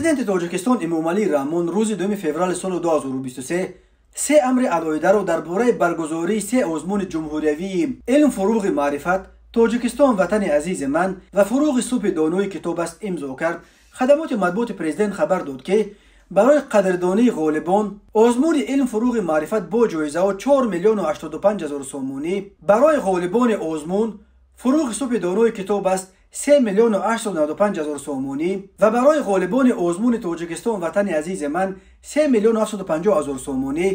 Президент Тоҷикистон Эмомалӣ Раҳмон рӯзи 2 феврали соли 2023 се амри алоҳидаро дар бораи баргузории се озмуни ҷумҳуриявии илм, фуруғи маърифат, Тоҷикистон ватани азизи ман ва фуруғи субҳи донои китоб аст имзо кард. Хадамоти матбуоти президент хабар дод ки барои қадрдонии ғолибон озмуни илм, фуруғи маърифат бо ҷоизаҳо 4 миллиону 85 ҳазор сомонӣ, барои ғолибони озмун фуруғи субҳи донои китоб аст 3 миллиону 895 ҳазор сомонӣ ва барои ғолибони озмуни Тоҷикистон ватани азизи ман 3 миллиону 750 ҳазор сомонӣ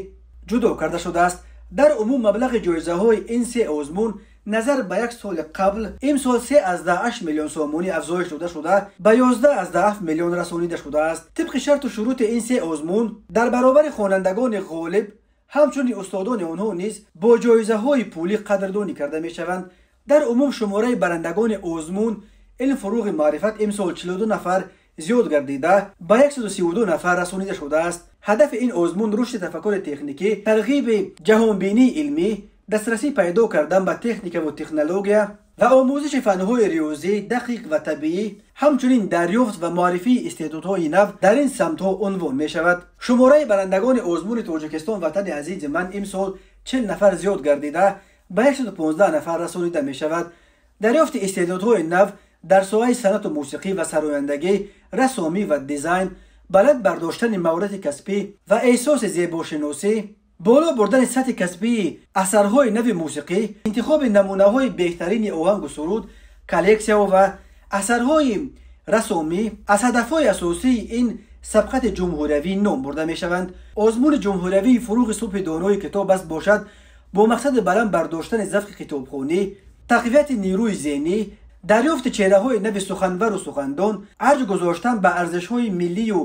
ҷудо карда шудааст. дар умум маблағи ҷоизаҳои ин се озмун назар ба як соли қабл имсол 3,8 миллион сомонӣ афзоиш дода шуда ба 11,7 миллион расонида шудааст. тибқи шарту шурути ин се озмун дар баробари хонандагони ғолиб ҳамчунин устодони онҳо низ бо ҷоизаҳои пулӣ қадрдонӣ карда мешаванд. дар умум шумораи барандагони озмун илм, фуруғи маърифат имсол 42 нафар зиёд гардида ба 132 нафар расонида шудааст. ҳадафи ин озмун рушди тафаккури техникӣ, тарғиби ҷаҳонбинии илмӣ, дастрасӣ пайдо кардан ба техника ва технология ва омӯзиши фанҳои риёзӣ дақиқ ва табиӣ, ҳамчунин дарёфт ва муаррифии истеъдодҳои нав дар ин самтҳо унвон мешавад. шумораи барандагони озмуни Тоҷикистон ватани азизи ман имсол 40 нафар зиёд гардида ба 115 нафар расонида мешавад. дарёфти истеъдодҳои нав дар соҳаи санъату мусиқӣ ва сарояндагӣ, рассомӣ ва дизайн, баланд бардоштани маҳорати касбӣ ва эҳсоси зебошиносӣ, боло бурдани сатҳи касбии асарҳои нави мусиқӣ, интихоби намунаҳои беҳтарини оҳангу суруд, коллексияҳо ва асарҳои рассомӣ аз ҳадафҳои асосии ин сабқати ҷумҳуриявӣ ном бурда мешаванд. озмуни ҷумҳуриявии фуруғи субҳи донои китоб аст бошад бо мақсади баланд бардоштани завқи китобхонӣ, тақвияти нерӯи зеҳнӣ, дарёфти чеҳраҳои нави суханвару сухандон, арҷ гузоштан ба арзишҳои миллию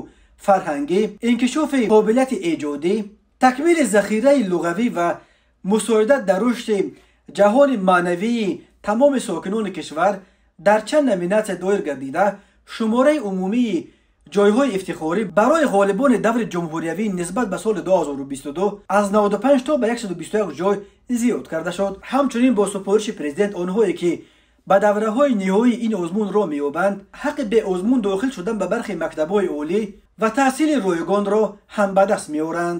фарҳангӣ, инкишофи қобилияти эҷодӣ, такмили захираи луғавӣ ва мусоидат дар рушди ҷаҳони маънавии тамоми сокинони кишвар дар чанд номинатсия доир гардида, шумораи умумии ҷойҳои ифтихорӣ барои ғолибони даври ҷумҳуриявӣ нисбат ба соли 2022 аз 95 то ба 121 ҷой зиёд карда шуд. ҳамчунин бо супориши президент онҳое ки ба давраҳои ниҳоии ин озмун роҳ меёбанд, ҳаққи бе озмун дохил шудан ба бархи мактабҳои олӣ ва таҳсили ройгонро ҳам ба даст меоранд.